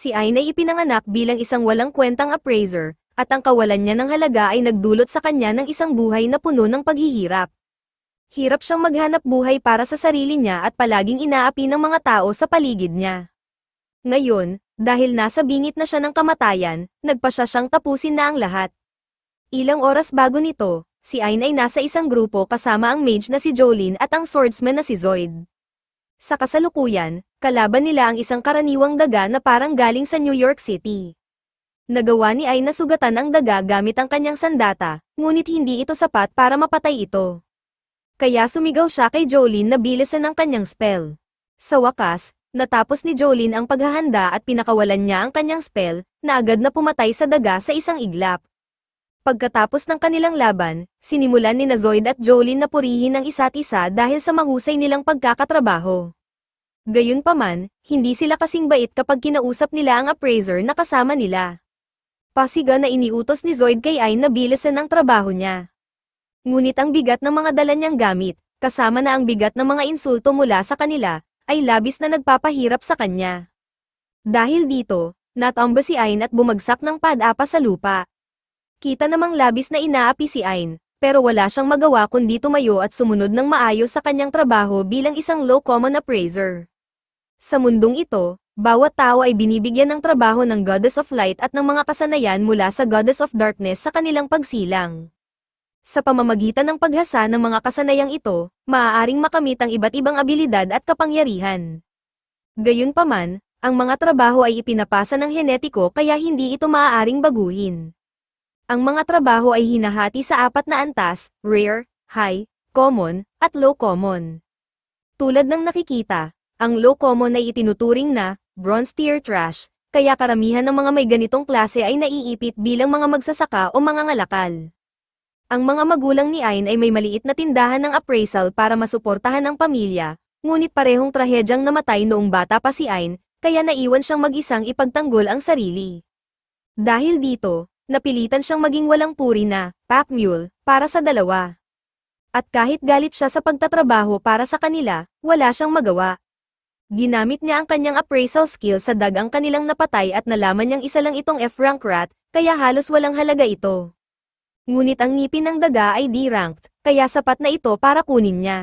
Si Ayn ay ipinanganak bilang isang walang kwentang appraiser, at ang kawalan niya ng halaga ay nagdulot sa kanya ng isang buhay na puno ng paghihirap. Hirap siyang maghanap buhay para sa sarili niya at palaging inaapi ng mga tao sa paligid niya. Ngayon, dahil nasa bingit na siya ng kamatayan, nagpasya siyang tapusin na ang lahat. Ilang oras bago nito, si Ayn ay nasa isang grupo kasama ang mage na si Jolene at ang swordsman na si Zoid. Sa kasalukuyan, kalaban nila ang isang karaniwang daga na parang galing sa New York City. Nagawa ni Ayn na sugatan ang daga gamit ang kanyang sandata, ngunit hindi ito sapat para mapatay ito. Kaya sumigaw siya kay Jolene na bilisan ang kanyang spell. Sa wakas, natapos ni Jolene ang paghahanda at pinakawalan niya ang kanyang spell, na agad na pumatay sa daga sa isang iglap. Pagkatapos ng kanilang laban, sinimulan ni Zoid at Jolene na purihin ang isa't isa dahil sa mahusay nilang pagkakatrabaho. Gayunpaman, hindi sila kasing bait kapag kinausap nila ang appraiser na kasama nila. Pasiga na iniutos ni Zoid kay Ayn na bilisan ang trabaho niya. Ngunit ang bigat ng mga dala niyang gamit, kasama na ang bigat ng mga insulto mula sa kanila, ay labis na nagpapahirap sa kanya. Dahil dito, natumba si Ayn at bumagsak ng padapa sa lupa. Kita namang labis na inaapi si Ayn, pero wala siyang magawa kundi tumayo at sumunod ng maayos sa kanyang trabaho bilang isang low common appraiser. Sa mundong ito, bawat tao ay binibigyan ng trabaho ng Goddess of Light at ng mga kasanayan mula sa Goddess of Darkness sa kanilang pagsilang. Sa pamamagitan ng paghasa ng mga kasanayang ito, maaaring makamit ang iba't ibang abilidad at kapangyarihan. Gayunpaman, ang mga trabaho ay ipinapasa ng henetiko kaya hindi ito maaaring baguhin. Ang mga trabaho ay hinahati sa 4 na antas, rare, high, common, at low common. Tulad ng nakikita, ang low common ay itinuturing na bronze tier trash, kaya karamihan ng mga may ganitong klase ay naiipit bilang mga magsasaka o mga ngalakal. Ang mga magulang ni Ayn ay may maliit na tindahan ng appraisal para masuportahan ang pamilya, ngunit parehong trahedyang namatay noong bata pa si Ayn, kaya naiwan siyang mag-isang ipagtanggol ang sarili. Dahil dito, napilitan siyang maging walang puri na pack mule para sa dalawa. At kahit galit siya sa pagtatrabaho para sa kanila, wala siyang magawa. Ginamit niya ang kanyang appraisal skill sa dagang kanilang napatay at nalaman niyang isa lang itong F-rank rat, kaya halos walang halaga ito. Ngunit ang ngipin ng daga ay D-ranked, kaya sapat na ito para kunin niya.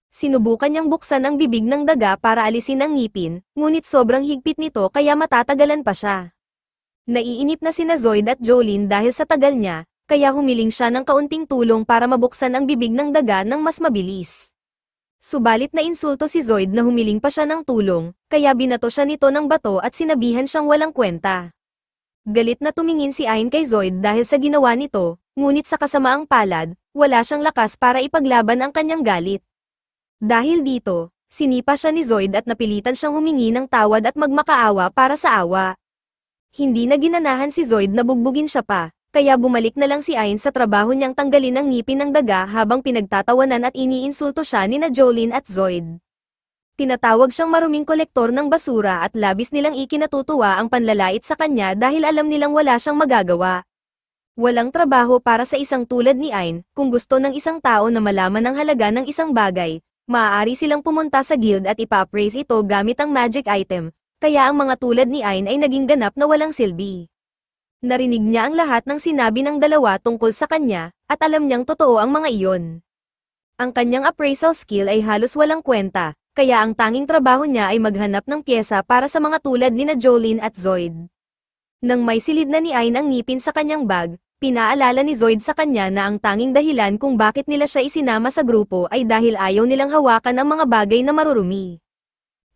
Sinubukan niyang buksan ang bibig ng daga para alisin ang ngipin, ngunit sobrang higpit nito kaya matatagalan pa siya. Naiinip na sina Zoid at Jolene dahil sa tagal niya, kaya humiling siya ng kaunting tulong para mabuksan ang bibig ng daga ng mas mabilis. Subalit na insulto si Zoid na humiling pa siya ng tulong, kaya binato siya nito ng bato at sinabihan siyang walang kwenta. Galit na tumingin si Ayn kay Zoid dahil sa ginawa nito, ngunit sa kasamaang palad, wala siyang lakas para ipaglaban ang kanyang galit. Dahil dito, sinipa siya ni Zoid at napilitan siyang humingi ng tawad at magmakaawa para sa awa. Hindi na ginanahan si Zoid na bugbugin siya pa, kaya bumalik na lang si Ayn sa trabaho niyang tanggalin ang ngipin ng daga habang pinagtatawanan at iniinsulto siya nina Jolene at Zoid. Tinatawag siyang maruming kolektor ng basura at labis nilang ikinatutuwa ang panlalait sa kanya dahil alam nilang wala siyang magagawa. Walang trabaho para sa isang tulad ni Ayn, kung gusto ng isang tao na malaman ang halaga ng isang bagay, maaari silang pumunta sa guild at ipa-appraise ito gamit ang magic item. Kaya ang mga tulad ni Ayn ay naging ganap na walang silbi. Narinig niya ang lahat ng sinabi ng dalawa tungkol sa kanya, at alam niyang totoo ang mga iyon. Ang kanyang appraisal skill ay halos walang kwenta, kaya ang tanging trabaho niya ay maghanap ng pyesa para sa mga tulad nina Jolene at Zoid. Nang may silid na ni Ayn ang ngipin sa kanyang bag, pinaalala ni Zoid sa kanya na ang tanging dahilan kung bakit nila siya isinama sa grupo ay dahil ayaw nilang hawakan ang mga bagay na marurumi.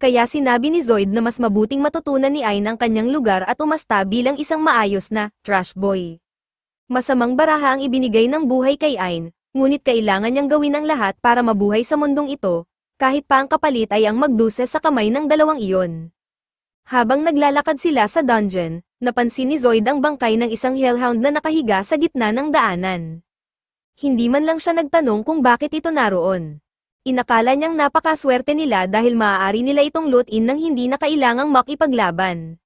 Kaya sinabi ni Zoid na mas mabuting matutunan ni Ayn ang kanyang lugar at umasta bilang isang maayos na trash boy. Masamang baraha ang ibinigay ng buhay kay Ayn, ngunit kailangan niyang gawin ang lahat para mabuhay sa mundong ito, kahit pa ang kapalit ay ang magduse sa kamay ng dalawang iyon. Habang naglalakad sila sa dungeon, napansin ni Zoid ang bangkay ng isang hellhound na nakahiga sa gitna ng daanan. Hindi man lang siya nagtanong kung bakit ito naroon. Inakala niyang napakaswerte nila dahil maaari nila itong loot-in nang hindi na kailangang makipaglaban.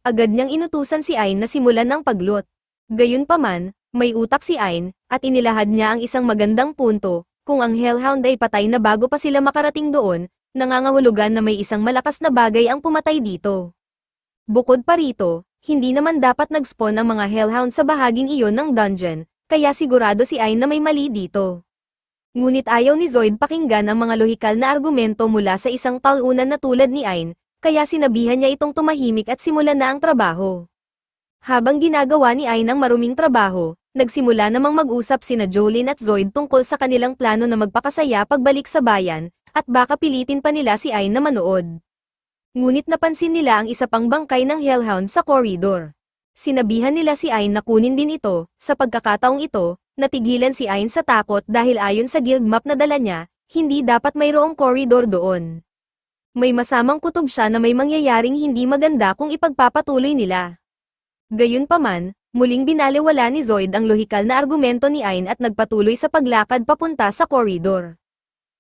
Agad niyang inutusan si Ayn na simulan ng pagloot. Gayunpaman, may utak si Ayn, at inilahad niya ang isang magandang punto, kung ang hellhound ay patay na bago pa sila makarating doon, nangangahulugan na may isang malakas na bagay ang pumatay dito. Bukod pa rito, hindi naman dapat nag-spawn ang mga hellhound sa bahaging iyon ng dungeon, kaya sigurado si Ain na may mali dito. Ngunit ayaw ni Zoid pakinggan ang mga lohikal na argumento mula sa isang talunan na tulad ni Ain, kaya sinabihan niya itong tumahimik at simulan na ang trabaho. Habang ginagawa ni Ain ang maruming trabaho, nagsimula namang mag-usap sina Jolene at Zoid tungkol sa kanilang plano na magpakasaya pagbalik sa bayan, at baka pilitin pa nila si Ain na manood. Ngunit napansin nila ang isa pang bangkay ng hellhound sa koridor. Sinabihan nila si Ain na kunin din ito, sa pagkakataong ito, natigilan si Ain sa takot dahil ayon sa guild map na dala niya, hindi dapat mayroong koridor doon. May masamang kutob siya na may mangyayaring hindi maganda kung ipagpapatuloy nila. Gayunpaman, muling binaliwala ni Zoid ang lohikal na argumento ni Ain at nagpatuloy sa paglakad papunta sa koridor.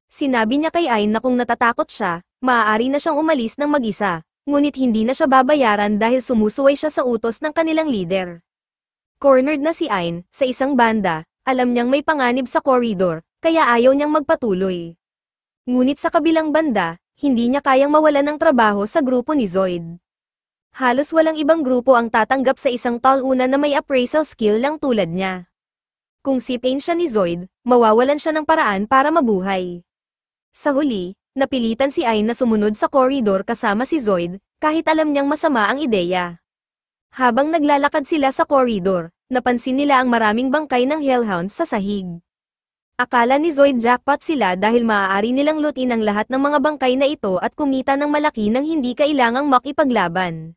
Sinabi niya kay Ain na kung natatakot siya, maaari na siyang umalis ng mag-isa, ngunit hindi na siya babayaran dahil sumusuway siya sa utos ng kanilang leader. Cornered na si Ain, sa isang banda, alam niyang may panganib sa koridor, kaya ayaw niyang magpatuloy. Ngunit sa kabilang banda, hindi niya kayang mawalan ng trabaho sa grupo ni Zoid. Halos walang ibang grupo ang tatanggap sa isang talunan na may appraisal skill lang tulad niya. Kung sipain siya ni Zoid, mawawalan siya ng paraan para mabuhay. Sa huli, napilitan si Ain na sumunod sa koridor kasama si Zoid, kahit alam niyang masama ang ideya. Habang naglalakad sila sa koridor, napansin nila ang maraming bangkay ng hellhound sa sahig. Akala ni Zoid jackpot sila dahil maaari nilang lutin ang lahat ng mga bangkay na ito at kumita ng malaki nang hindi kailangang makipaglaban.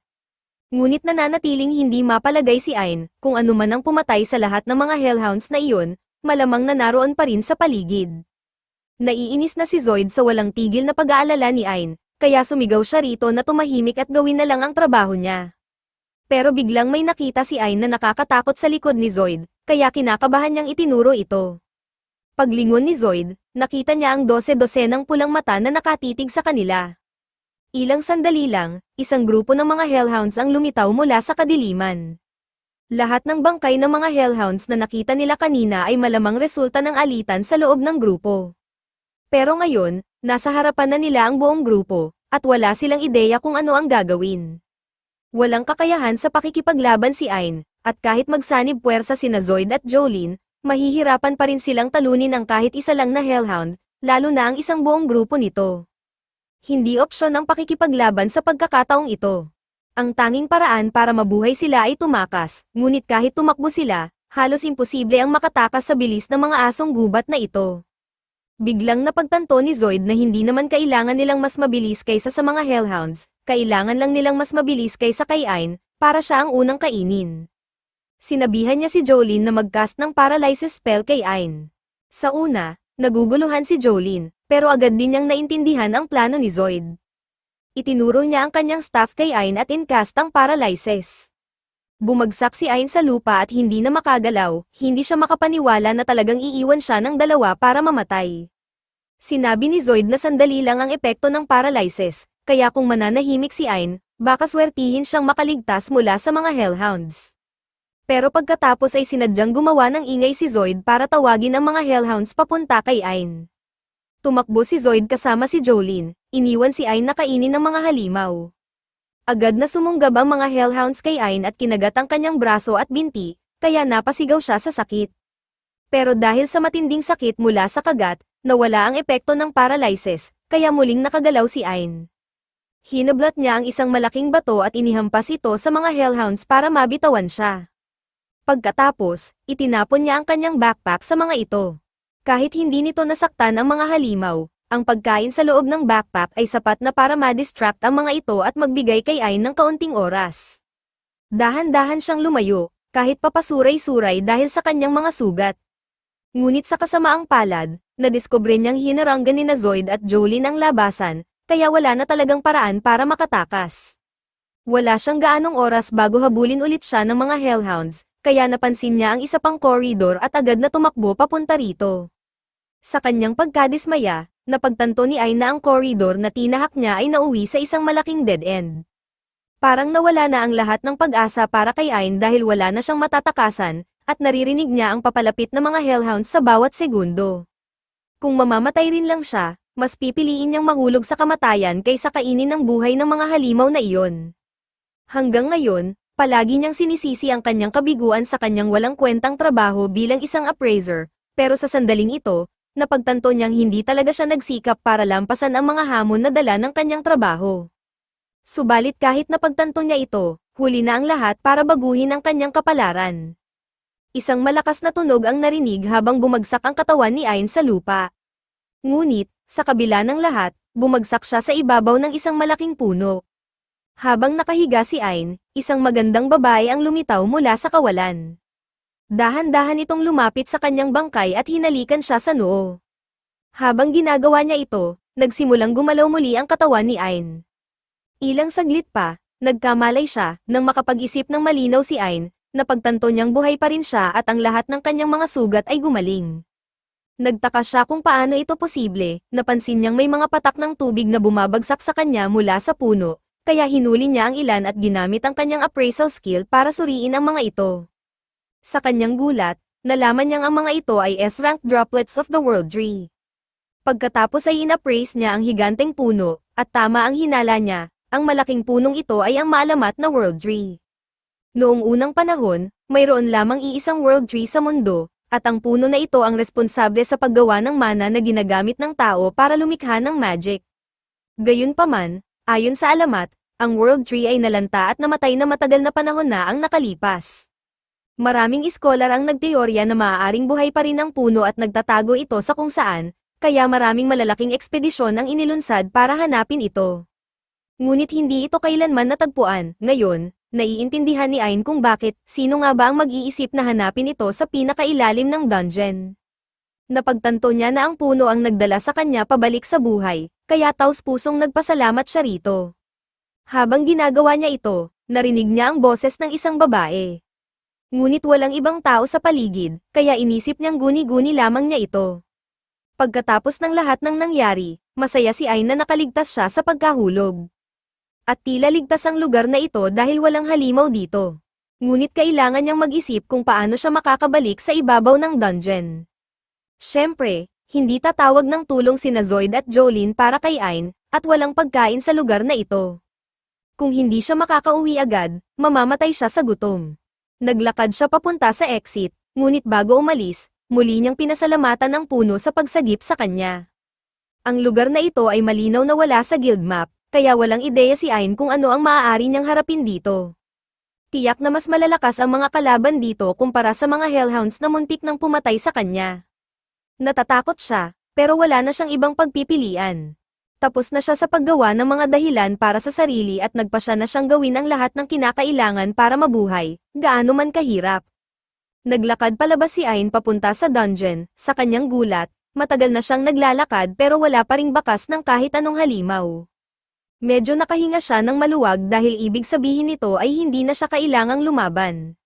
Ngunit nananatiling hindi mapalagay si Ain, kung ano man ang pumatay sa lahat ng mga hellhounds na iyon, malamang na naroon pa rin sa paligid. Naiinis na si Zoid sa walang tigil na pag-aalala ni Ain, kaya sumigaw siya rito na tumahimik at gawin na lang ang trabaho niya. Pero biglang may nakita si Ain na nakakatakot sa likod ni Zoid, kaya kinakabahan niyang itinuro ito. Paglingon ni Zoid, nakita niya ang 12-12 pulang mata na nakatitig sa kanila. Ilang sandali lang, isang grupo ng mga hellhounds ang lumitaw mula sa kadiliman. Lahat ng bangkay ng mga hellhounds na nakita nila kanina ay malamang resulta ng alitan sa loob ng grupo. Pero ngayon, nasa harapan na nila ang buong grupo, at wala silang ideya kung ano ang gagawin. Walang kakayahan sa pakikipaglaban si Ain, at kahit magsanib puwersa sina Zoid at Jolene, mahihirapan pa rin silang talunin ang kahit isa lang na hellhound, lalo na ang isang buong grupo nito. Hindi opsyon ang pakikipaglaban sa pagkakataong ito. Ang tanging paraan para mabuhay sila ay tumakas, ngunit kahit tumakbo sila, halos imposible ang makatakas sa bilis ng mga asong gubat na ito. Biglang napagtanto ni Zoid na hindi naman kailangan nilang mas mabilis kaysa sa mga hellhounds, kailangan lang nilang mas mabilis kaysa kay Ain, para siya ang unang kainin. Sinabihan niya si Jolene na mag-cast ng paralysis spell kay Ain. Sa una, naguguluhan si Jolene, pero agad din niyang naintindihan ang plano ni Zoid. Itinuro niya ang kanyang staff kay Ain at in-cast ang paralysis. Bumagsak si Ain sa lupa at hindi na makagalaw, hindi siya makapaniwala na talagang iiwan siya ng dalawa para mamatay. Sinabi ni Zoid na sandali lang ang epekto ng paralysis, kaya kung mananahimik si Ain, baka swertihin siyang makaligtas mula sa mga hellhounds. Pero pagkatapos ay sinadyang gumawa ng ingay si Zoid para tawagin ang mga hellhounds papunta kay Ain. Tumakbo si Zoid kasama si Jolene, iniwan si Ain na kainin ng mga halimaw. Agad na sumunggab ang mga hellhounds kay Ain at kinagat ang kanyang braso at binti, kaya napasigaw siya sa sakit. Pero dahil sa matinding sakit mula sa kagat, nawala ang epekto ng paralysis, kaya muling nakagalaw si Ain. Hinablat niya ang isang malaking bato at inihampas ito sa mga hellhounds para mabitawan siya. Pagkatapos, itinapon niya ang kanyang backpack sa mga ito. Kahit hindi nito nasaktan ang mga halimaw, ang pagkain sa loob ng backpack ay sapat na para ma-distract ang mga ito at magbigay kay Ain ng kaunting oras. Dahan-dahan siyang lumayo, kahit papasuray-suray dahil sa kanyang mga sugat. Ngunit sa kasamaang palad, nadiskubre niyang hinaranggan ni Zoid at Jolene ang labasan, kaya wala na talagang paraan para makatakas. Wala siyang gaanong oras bago habulin ulit siya ng mga hellhounds, kaya napansin niya ang isa pang koridor at agad na tumakbo papunta rito. Sa kanyang pagkadismaya, napagtanto ni Ain na ang koridor na tinahak niya ay nauwi sa isang malaking dead end. Parang nawala na ang lahat ng pag-asa para kay Ain dahil wala na siyang matatakasan, at naririnig niya ang papalapit na mga hellhounds sa bawat segundo. Kung mamamatay rin lang siya, mas pipiliin niyang mahulog sa kamatayan kaysa kainin ng buhay ng mga halimaw na iyon. Hanggang ngayon, palagi niyang sinisisi ang kanyang kabiguan sa kanyang walang kwentang trabaho bilang isang appraiser, pero sa sandaling ito, napagtanto niyang hindi talaga siya nagsikap para lampasan ang mga hamon na dala ng kanyang trabaho. Subalit kahit napagtanto niya ito, huli na ang lahat para baguhin ang kanyang kapalaran. Isang malakas na tunog ang narinig habang bumagsak ang katawan ni Ain sa lupa. Ngunit, sa kabila ng lahat, bumagsak siya sa ibabaw ng isang malaking puno. Habang nakahiga si Ain, isang magandang babae ang lumitaw mula sa kawalan. Dahan-dahan itong lumapit sa kanyang bangkay at hinalikan siya sa noo. Habang ginagawa niya ito, nagsimulang gumalaw muli ang katawan ni Ain. Ilang saglit pa, nagkamalay siya, nang makapag-isip ng malinaw si Ain, napagtanto niyang buhay pa rin siya at ang lahat ng kanyang mga sugat ay gumaling. Nagtaka siya kung paano ito posible, napansin niyang may mga patak ng tubig na bumabagsak sa kanya mula sa puno, kaya hinuli niya ang ilan at ginamit ang kanyang appraisal skill para suriin ang mga ito. Sa kanyang gulat, nalaman niyang ang mga ito ay S-rank droplets of the world tree. Pagkatapos ay inappraise niya ang higanteng puno, at tama ang hinala niya, ang malaking punong ito ay ang maalamat na world tree. Noong unang panahon, mayroon lamang iisang world tree sa mundo, at ang puno na ito ang responsable sa paggawa ng mana na ginagamit ng tao para lumikha ng magic. Gayunpaman, ayon sa alamat, ang world tree ay nalanta at namatay na matagal na panahon na ang nakalipas. Maraming iskolar ang nagteorya na maaaring buhay pa rin ang puno at nagtatago ito sa kung saan, kaya maraming malalaking ekspedisyon ang inilunsad para hanapin ito. Ngunit hindi ito kailanman natagpuan. Ngayon, naiintindihan ni Ain kung bakit, sino nga ba ang mag-iisip na hanapin ito sa pinakailalim ng dungeon. Napagtanto niya na ang puno ang nagdala sa kanya pabalik sa buhay, kaya taos-pusong nagpasalamat siya rito. Habang ginagawa niya ito, narinig niya ang boses ng isang babae. Ngunit walang ibang tao sa paligid, kaya inisip niyang guni-guni lamang niya ito. Pagkatapos ng lahat ng nangyari, masaya si Ain na nakaligtas siya sa pagkahulog. At tila ligtas ang lugar na ito dahil walang halimaw dito. Ngunit kailangan niyang mag-isip kung paano siya makakabalik sa ibabaw ng dungeon. Siyempre, hindi tatawag ng tulong sina Zoid at Jolene para kay Ain, at walang pagkain sa lugar na ito. Kung hindi siya makakauwi agad, mamamatay siya sa gutom. Naglakad siya papunta sa exit, ngunit bago umalis, muli niyang pinasalamatan ng puno sa pagsagip sa kanya. Ang lugar na ito ay malinaw na wala sa guild map, kaya walang ideya si Ain kung ano ang maaari niyang harapin dito. Tiyak na mas malalakas ang mga kalaban dito kumpara sa mga hellhounds na muntik nang pumatay sa kanya. Natatakot siya, pero wala na siyang ibang pagpipilian. Tapos na siya sa paggawa ng mga dahilan para sa sarili at nagpasya na siyang gawin ang lahat ng kinakailangan para mabuhay, gaano man kahirap. Naglakad palabas si Ain papunta sa dungeon, sa kanyang gulat, matagal na siyang naglalakad pero wala pa ring bakas ng kahit anong halimaw. Medyo nakahinga siya ng maluwag dahil ibig sabihin nito ay hindi na siya kailangang lumaban.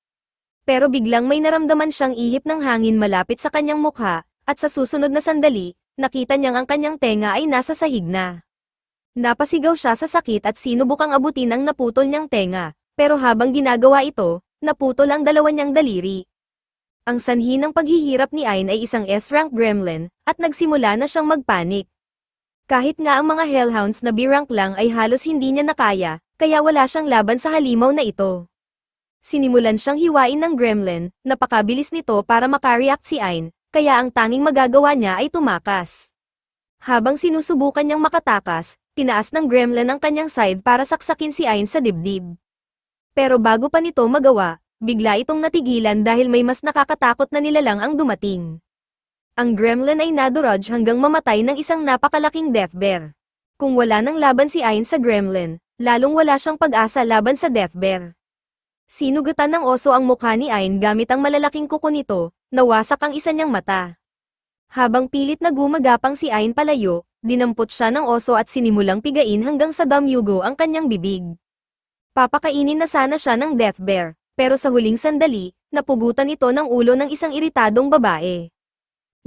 Pero biglang may naramdaman siyang ihip ng hangin malapit sa kanyang mukha, at sa susunod na sandali, nakita niyang ang kanyang tenga ay nasa sahig na. Napasigaw siya sa sakit at sinubukang abutin ang naputol niyang tenga, pero habang ginagawa ito, naputol ang dalawa niyang daliri. Ang sanhi ng paghihirap ni Ain ay isang S-rank gremlin, at nagsimula na siyang magpanik. Kahit nga ang mga hellhounds na B-rank lang ay halos hindi niya nakaya, kaya wala siyang laban sa halimaw na ito. Sinimulan siyang hiwain ng gremlin, napakabilis nito para makareact si Ain, kaya ang tanging magagawa niya ay tumakas. Habang sinusubukan niyang makatakas, tinaas ng gremlin ang kanyang side para saksakin si Ain sa dibdib. Pero bago pa nito magawa, bigla itong natigilan dahil may mas nakakatakot na nilalang ang dumating. Ang gremlin ay nadurage hanggang mamatay ng isang napakalaking death bear. Kung wala nang laban si Ain sa gremlin, lalong wala siyang pag-asa laban sa death bear. Sinugatan ng oso ang mukha ni Ain gamit ang malalaking kuko nito, nawasak ang isa niyang mata. Habang pilit na gumagapang si Ain palayo, dinampot siya ng oso at sinimulang pigain hanggang sa damyugo ang kanyang bibig. Papakainin na sana siya ng death bear, pero sa huling sandali, napugutan ito ng ulo ng isang iritadong babae.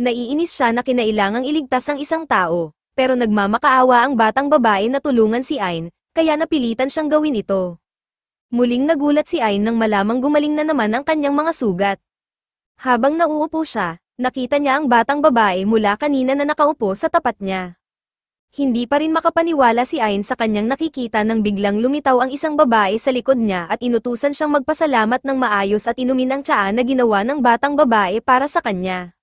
Naiinis siya na kinailangang iligtas ang isang tao, pero nagmamakaawa ang batang babae na tulungan si Ain, kaya napilitan siyang gawin ito. Muling nagulat si Ain nang malamang gumaling na naman ang kanyang mga sugat. Habang nauupo siya, nakita niya ang batang babae mula kanina na nakaupo sa tapat niya. Hindi pa rin makapaniwala si Ain sa kanyang nakikita nang biglang lumitaw ang isang babae sa likod niya at inutusan siyang magpasalamat ng maayos at inumin ang tsaa na ginawa ng batang babae para sa kanya.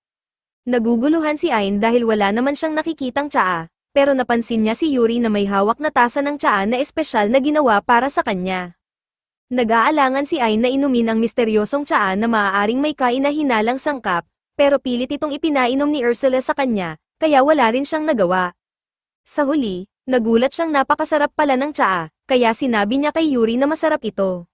Naguguluhan si Ain dahil wala naman siyang nakikitang tsaa, pero napansin niya si Yuri na may hawak na tasa ng tsaa na espesyal na ginawa para sa kanya. Nag-aalangan si Ain na inumin ang misteryosong tsaa na maaaring may kaina-hinalang sangkap, pero pilit itong ipinainom ni Ursula sa kanya, kaya wala rin siyang nagawa. Sa huli, nagulat siyang napakasarap pala ng tsaa, kaya sinabi niya kay Yuri na masarap ito.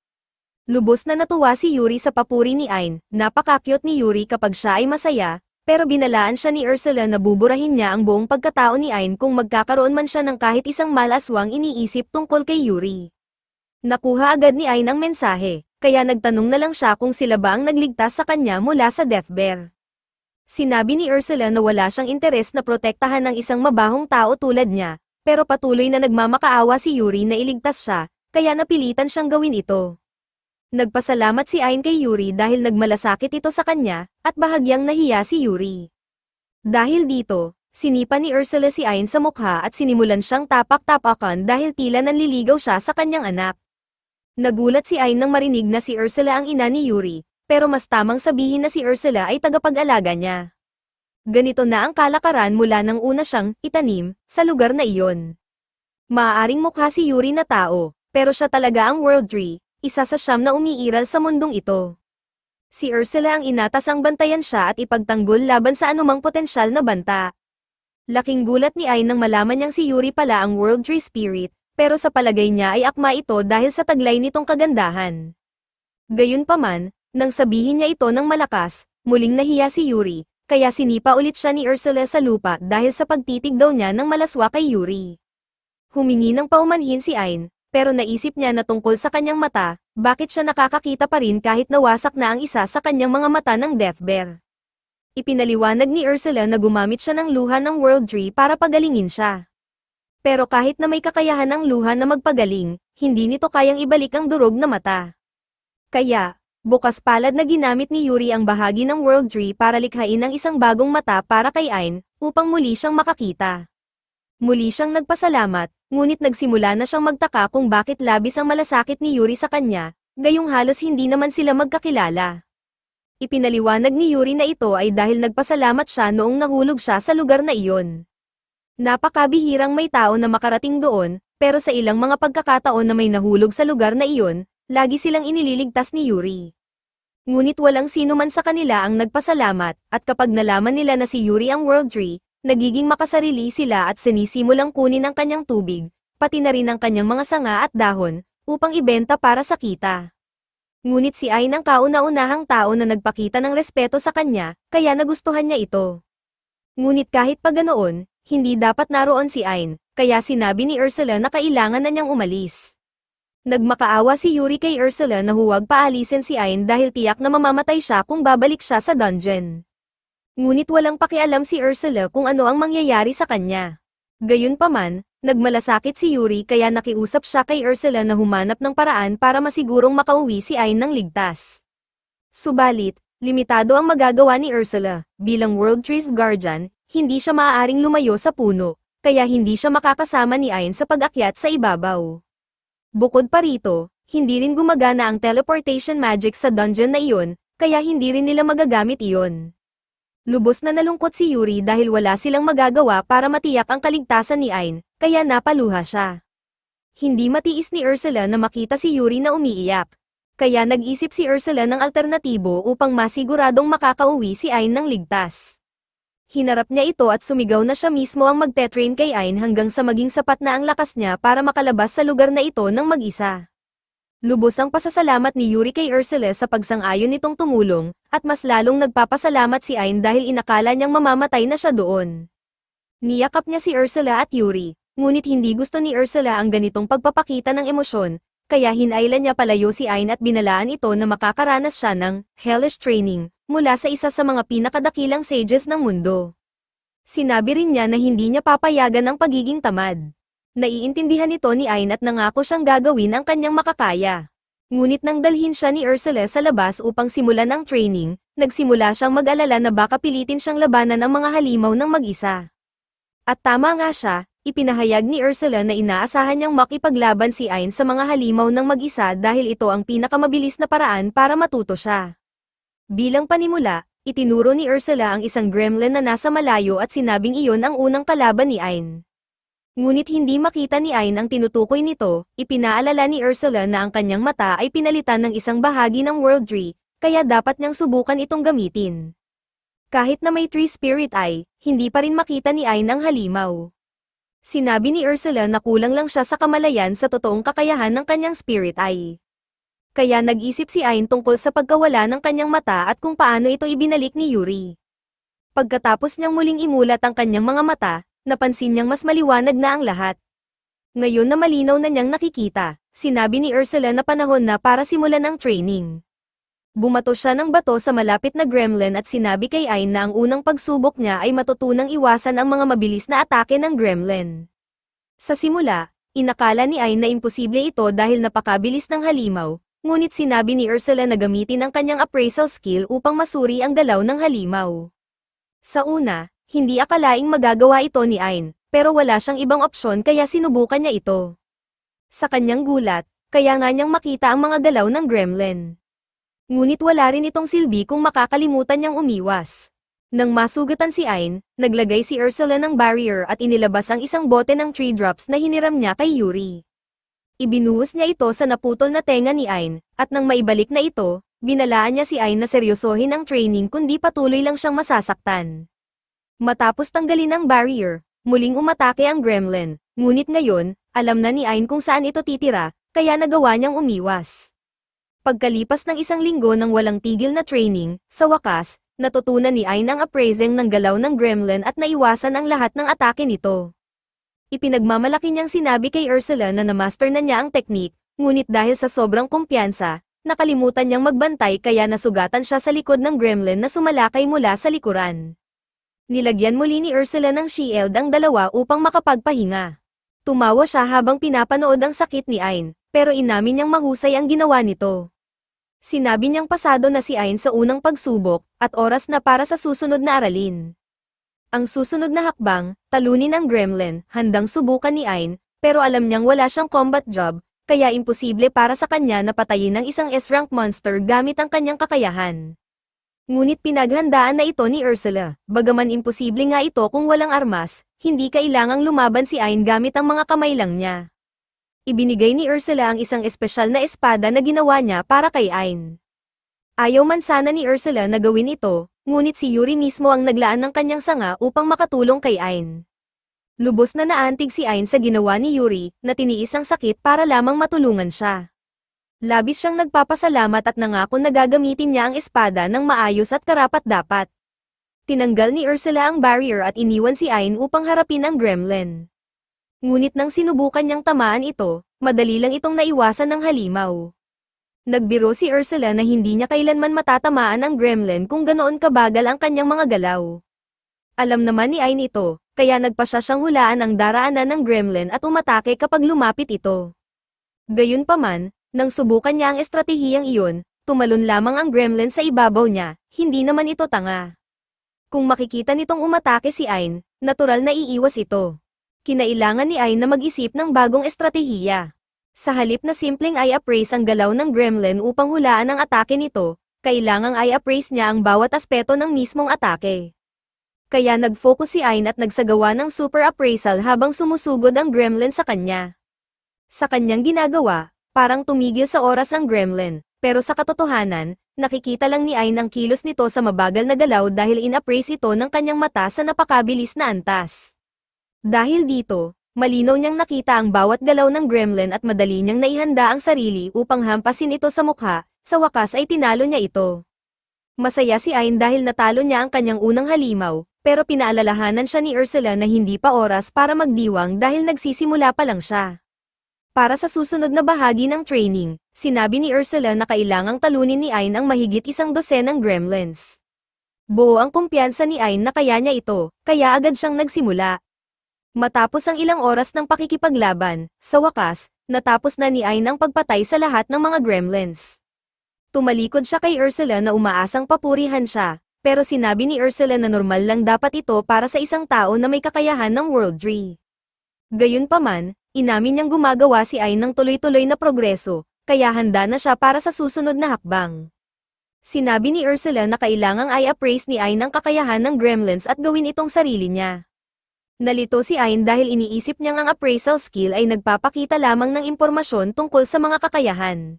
Lubos na natuwa si Yuri sa papuri ni Ain, napaka-cute ni Yuri kapag siya ay masaya, pero binalaan siya ni Ursula na buburahin niya ang buong pagkatao ni Ain kung magkakaroon man siya ng kahit isang malaswang iniisip tungkol kay Yuri. Nakuha agad ni Ain ang mensahe, kaya nagtanong na lang siya kung sila ba ang nagligtas sa kanya mula sa Death Bear. Sinabi ni Ursula na wala siyang interes na protektahan ng isang mabahong tao tulad niya, pero patuloy na nagmamakaawa si Yuri na iligtas siya, kaya napilitan siyang gawin ito. Nagpasalamat si Ain kay Yuri dahil nagmalasakit ito sa kanya, at bahagyang nahiya si Yuri. Dahil dito, sinipa ni Ursula si Ain sa mukha at sinimulan siyang tapak-tapakan dahil tila nanliligaw siya sa kanyang anak. Nagulat si Ain nang marinig na si Ursula ang ina ni Yuri, pero mas tamang sabihin na si Ursula ay tagapag-alaga niya. Ganito na ang kalakaran mula nang una siyang itanim sa lugar na iyon. Maaaring mukha si Yuri na tao, pero siya talaga ang World Tree, isa sa siyam na umiiral sa mundong ito. Si Ursula ang inatas ang bantayan siya at ipagtanggol laban sa anumang potensyal na banta. Laking gulat ni Ain nang malaman niyang si Yuri pala ang World Tree Spirit, pero sa palagay niya ay akma ito dahil sa taglay nitong kagandahan. Gayunpaman, nang sabihin niya ito ng malakas, muling nahiya si Yuri, kaya sinipa ulit siya ni Ursula sa lupa dahil sa pagtitig daw niya ng malaswa kay Yuri. Humingi ng paumanhin si Ain, pero naisip niya na tungkol sa kanyang mata, bakit siya nakakakita pa rin kahit nawasak na ang isa sa kanyang mga mata ng Death Bear. Ipinaliwanag ni Ursula na gumamit siya ng luha ng World Tree para pagalingin siya. Pero kahit na may kakayahan ang luha na magpagaling, hindi nito kayang ibalik ang durog na mata. Kaya, bukas palad na ginamit ni Yuri ang bahagi ng World Tree para likhain ang isang bagong mata para kay Ain, upang muli siyang makakita. Muli siyang nagpasalamat, ngunit nagsimula na siyang magtaka kung bakit labis ang malasakit ni Yuri sa kanya, gayong halos hindi naman sila magkakilala. Ipinaliwanag ni Yuri na ito ay dahil nagpasalamat siya noong nahulog siya sa lugar na iyon. Napakabihirang may tao na makarating doon, pero sa ilang mga pagkakataon na may nahulog sa lugar na iyon, lagi silang inililigtas ni Yuri. Ngunit walang sino man sa kanila ang nagpasalamat, at kapag nalaman nila na si Yuri ang World Tree, nagiging makasarili sila at sinisimulang kunin ang kanyang tubig, pati na rin ang kanyang mga sanga at dahon, upang ibenta para sa kita. Ngunit si Ain ang kauna-unahang tao na nagpakita ng respeto sa kanya, kaya nagustuhan niya ito. Ngunit kahit pa ganoon, hindi dapat naroon si Ain, kaya sinabi ni Ursula na kailangan na niyang umalis. Nagmakaawa si Yuri kay Ursula na huwag paalisin si Ain dahil tiyak na mamamatay siya kung babalik siya sa dungeon. Ngunit walang pakialam si Ursula kung ano ang mangyayari sa kanya. Gayunpaman, nagmalasakit si Yuri kaya nakiusap siya kay Ursula na humanap ng paraan para masigurong makauwi si Ain ng ligtas. Subalit, limitado ang magagawa ni Ursula. Bilang World Tree's Guardian, hindi siya maaaring lumayo sa puno, kaya hindi siya makakasama ni Ain sa pag-akyat sa ibabaw. Bukod pa rito, hindi rin gumagana ang teleportation magic sa dungeon na iyon, kaya hindi rin nila magagamit iyon. Lubos na nalungkot si Yuri dahil wala silang magagawa para matiyak ang kaligtasan ni Ain, kaya napaluha siya. Hindi matiis ni Ursula na makita si Yuri na umiiyak. Kaya nag-isip si Ursula ng alternatibo upang masiguradong makakauwi si Ain ng ligtas. Hinarap niya ito at sumigaw na siya mismo ang magte-train kay Ain hanggang sa maging sapat na ang lakas niya para makalabas sa lugar na ito ng mag-isa. Lubos ang pasasalamat ni Yuri kay Ursula sa pagsang-ayon nitong tumulong, at mas lalong nagpapasalamat si Ain dahil inakala niyang mamamatay na siya doon. Niyakap niya si Ursula at Yuri, ngunit hindi gusto ni Ursula ang ganitong pagpapakita ng emosyon, kaya hinailan niya palayo si Ain at binalaan ito na makakaranas siya ng hellish training mula sa isa sa mga pinakadakilang sages ng mundo. Sinabi rin niya na hindi niya papayagan ang pagiging tamad. Naiintindihan ito ni Ain at nangako siyang gagawin ang kanyang makakaya. Ngunit nang dalhin siya ni Ursula sa labas upang simulan ang training, nagsimula siyang mag-alala na baka pilitin siyang labanan ang mga halimaw ng mag-isa. At tama nga siya, ipinahayag ni Ursula na inaasahan niyang makipaglaban si Ain sa mga halimaw ng mag-isa dahil ito ang pinakamabilis na paraan para matuto siya. Bilang panimula, itinuro ni Ursula ang isang gremlin na nasa malayo at sinabing iyon ang unang kalaban ni Ain. Ngunit hindi makita ni Ain ang tinutukoy nito, ipinaalala ni Ursula na ang kanyang mata ay pinalitan ng isang bahagi ng World Tree, kaya dapat niyang subukan itong gamitin. Kahit na may Tree Spirit Eye, hindi pa rin makita ni Ain ang halimaw. Sinabi ni Ursula na kulang lang siya sa kamalayan sa totoong kakayahan ng kanyang Spirit Eye. Kaya nag-isip si Ain tungkol sa pagkawala ng kanyang mata at kung paano ito ibinalik ni Yuri. Pagkatapos niyang muling imulat ang kanyang mga mata, napansin niyang mas maliwanag na ang lahat. Ngayon na malinaw na niyang nakikita, sinabi ni Ursula na panahon na para simulan ang training. Bumato siya ng bato sa malapit na gremlin at sinabi kay Ain na ang unang pagsubok niya ay matutunang iwasan ang mga mabilis na atake ng gremlin. Sa simula, inakala ni Ain na imposible ito dahil napakabilis ng halimaw, ngunit sinabi ni Ursula na gamitin ang kanyang appraisal skill upang masuri ang galaw ng halimaw. Sa una, hindi akalaing magagawa ito ni Ain, pero wala siyang ibang opsyon kaya sinubukan niya ito. Sa kanyang gulat, kaya nga niyang makita ang mga galaw ng gremlin. Ngunit wala rin itong silbi kung makakalimutan niyang umiwas. Nang masugatan si Ain, naglagay si Ursula ng barrier at inilabas ang isang bote ng tree drops na hiniram niya kay Yuri. Ibinuhos niya ito sa naputol na tenga ni Ain, at nang maibalik na ito, binalaan niya si Ain na seryosohin ang training kundi patuloy lang siyang masasaktan. Matapos tanggalin ang barrier, muling umatake ang gremlin, ngunit ngayon, alam na ni Ain kung saan ito titira, kaya nagawa niyang umiwas. Pagkalipas ng isang linggo ng walang tigil na training, sa wakas, natutunan ni Ain ang appraising ng galaw ng gremlin at naiwasan ang lahat ng atake nito. Ipinagmamalaki niyang sinabi kay Ursula na namaster na niya ang teknik, ngunit dahil sa sobrang kumpiyansa, nakalimutan niyang magbantay kaya nasugatan siya sa likod ng gremlin na sumalakay mula sa likuran. Nilagyan muli ni Ursula ng shield ang dalawa upang makapagpahinga. Tumawa siya habang pinapanood ang sakit ni Ain, pero inamin niyang mahusay ang ginawa nito. Sinabi niyang pasado na si Ain sa unang pagsubok, at oras na para sa susunod na aralin. Ang susunod na hakbang, talunin ang gremlin, handang subukan ni Ain, pero alam niyang wala siyang combat job, kaya imposible para sa kanya na patayin ng isang S-rank monster gamit ang kanyang kakayahan. Ngunit pinaghandaan na ito ni Ursula, bagaman imposible nga ito kung walang armas, hindi kailangang lumaban si Ain gamit ang mga kamay lang niya. Ibinigay ni Ursula ang isang espesyal na espada na ginawa niya para kay Ain. Ayaw man sana ni Ursula na gawin ito, ngunit si Yuri mismo ang naglaan ng kanyang sanga upang makatulong kay Ain. Lubos na naantig si Ain sa ginawa ni Yuri, na tiniis ang sakit para lamang matulungan siya. Labis siyang nagpapasalamat at nangako na gagamitin niya ang espada ng maayos at karapat-dapat. Tinanggal ni Ursula ang barrier at iniwan si Ain upang harapin ang gremlin. Ngunit nang sinubukan niyang tamaan ito, madali lang itong naiwasan ng halimaw. Nagbiro si Ursula na hindi niya kailanman matatamaan ang gremlin kung ganoon kabagal ang kanyang mga galaw. Alam naman ni Ain ito, kaya nagpa siya siyang hulaan ang daraanan ng gremlin at umatake kapag lumapit ito. Gayunpaman, nang subukan niya ang estratehiyang iyon, tumalon lamang ang gremlin sa ibabaw niya, hindi naman ito tanga. Kung makikita nitong umatake si Ain, natural na iiwas ito. Kinailangan ni Ain na mag-isip ng bagong estratehiya. Sa halip na simpleng i-appraise ang galaw ng gremlin upang hulaan ang atake nito, kailangang i-appraise niya ang bawat aspeto ng mismong atake. Kaya nag-focus si Ain at nagsagawa ng super appraisal habang sumusugod ang gremlin sa kanya. Sa kanyang ginagawa, parang tumigil sa oras ang gremlin, pero sa katotohanan, nakikita lang ni Ain ang kilos nito sa mabagal na galaw dahil in-appraise ito ng kanyang mata sa napakabilis na antas. Dahil dito, malinaw niyang nakita ang bawat galaw ng gremlin at madali niyang naihanda ang sarili upang hampasin ito sa mukha, sa wakas ay tinalo niya ito. Masaya si Ain dahil natalo niya ang kanyang unang halimaw, pero pinaalalahanan siya ni Ursula na hindi pa oras para magdiwang dahil nagsisimula pa lang siya. Para sa susunod na bahagi ng training, sinabi ni Ursula na kailangang talunin ni Ain ang mahigit 100 ng gremlins. Buo ang kumpiyansa ni Ain na kaya niya ito, kaya agad siyang nagsimula. Matapos ang ilang oras ng pakikipaglaban, sa wakas, natapos na ni Ain ang pagpatay sa lahat ng mga gremlins. Tumalikod siya kay Ursula na umaasang papurihan siya, pero sinabi ni Ursula na normal lang dapat ito para sa isang tao na may kakayahan ng World Tree. Gayunpaman, inamin niyang gumagawa si Ain ng tuloy-tuloy na progreso, kaya handa na siya para sa susunod na hakbang. Sinabi ni Ursula na kailangang i-appraise ni Ain ang kakayahan ng gremlins at gawin itong sarili niya. Nalito si Ain dahil iniisip niyang ang appraisal skill ay nagpapakita lamang ng impormasyon tungkol sa mga kakayahan.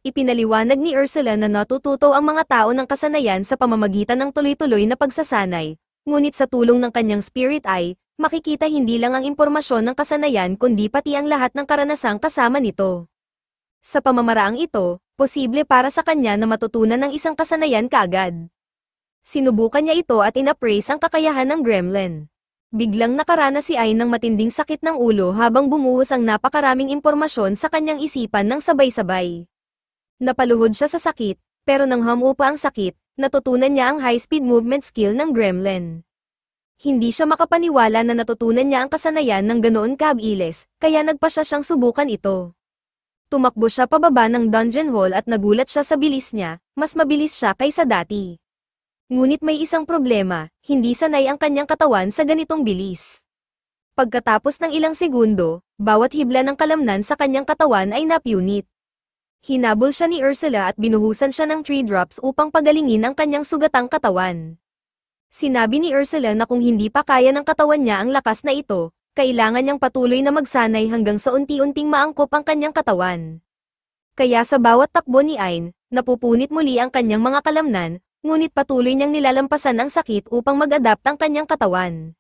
Ipinaliwanag ni Ursula na natututo ang mga tao ng kasanayan sa pamamagitan ng tuloy-tuloy na pagsasanay, ngunit sa tulong ng kanyang spirit eye, makikita hindi lang ang impormasyon ng kasanayan kundi pati ang lahat ng karanasang kasama nito. Sa pamamaraang ito, posible para sa kanya na matutunan ng isang kasanayan kaagad. Sinubukan niya ito at inappraise ang kakayahan ng gremlin. Biglang nakaranas si Ain ng matinding sakit ng ulo habang bumuhos ang napakaraming impormasyon sa kanyang isipan ng sabay-sabay. Napaluhod siya sa sakit, pero nang humupa ang sakit, natutunan niya ang high-speed movement skill ng gremlin. Hindi siya makapaniwala na natutunan niya ang kasanayan ng ganoon kabilis, kaya nagpasya siyang subukan ito. Tumakbo siya pababa ng dungeon hall at nagulat siya sa bilis niya, mas mabilis siya kaysa dati. Ngunit may isang problema, hindi sanay ang kanyang katawan sa ganitong bilis. Pagkatapos ng ilang segundo, bawat hibla ng kalamnan sa kanyang katawan ay napunit. Hinabol siya ni Ursula at binuhusan siya ng 3 drops upang pagalingin ang kanyang sugatang katawan. Sinabi ni Ursula na kung hindi pa kaya ng katawan niya ang lakas na ito, kailangan niyang patuloy na magsanay hanggang sa unti-unting maangkop ang kanyang katawan. Kaya sa bawat takbo ni Ain, napupunit muli ang kanyang mga kalamnan, ngunit patuloy niyang nilalampasan ang sakit upang mag-adapt ang kanyang katawan.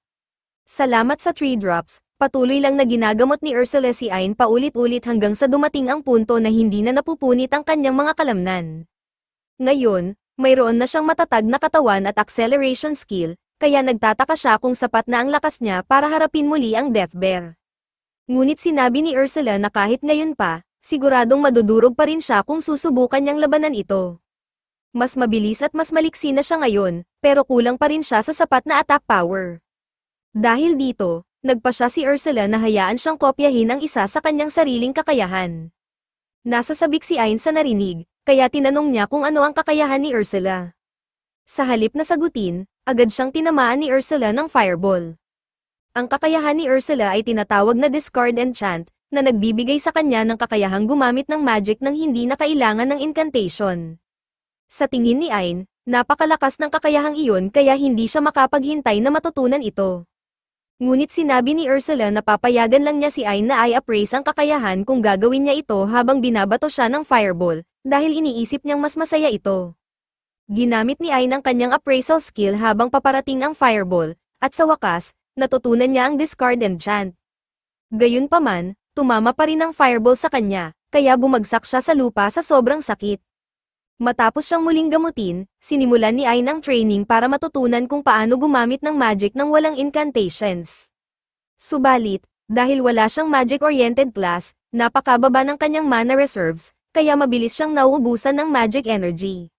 Salamat sa 3 drops, patuloy lang na ginagamot ni Ursula si Ain paulit-ulit hanggang sa dumating ang punto na hindi na napupunit ang kanyang mga kalamnan. Ngayon, mayroon na siyang matatag na katawan at acceleration skill, kaya nagtataka siya kung sapat na ang lakas niya para harapin muli ang Death Bear. Ngunit sinabi ni Ursula na kahit ngayon pa, siguradong madudurog pa rin siya kung susubukan niyang labanan ito. Mas mabilis at mas maliksi na siya ngayon, pero kulang pa rin siya sa sapat na attack power. Dahil dito, nagpa siya si Ursula na hayaan siyang kopyahin ang isa sa kanyang sariling kakayahan. Nasa sabik si Ain sa narinig, kaya tinanong niya kung ano ang kakayahan ni Ursula. Sa halip na sagutin, agad siyang tinamaan ni Ursula ng fireball. Ang kakayahan ni Ursula ay tinatawag na Discard Enchant, na nagbibigay sa kanya ng kakayahang gumamit ng magic nang hindi na kailangan ng incantation. Sa tingin ni Ain, napakalakas ng kakayahang iyon kaya hindi siya makapaghintay na matutunan ito. Ngunit sinabi ni Ursula na papayagan lang niya si Ain na i-appraise ang kakayahan kung gagawin niya ito habang binabato siya ng fireball, dahil iniisip niyang mas masaya ito. Ginamit ni Ain ang kanyang appraisal skill habang paparating ang fireball, at sa wakas, natutunan niya ang Discard Enchant. Gayunpaman, tumama pa rin ang fireball sa kanya, kaya bumagsak siya sa lupa sa sobrang sakit. Matapos siyang muling gamutin, sinimulan ni Ain ang training para matutunan kung paano gumamit ng magic nang walang incantations. Subalit, dahil wala siyang magic-oriented class, napakababa ng kanyang mana reserves, kaya mabilis siyang nauubusan ng magic energy.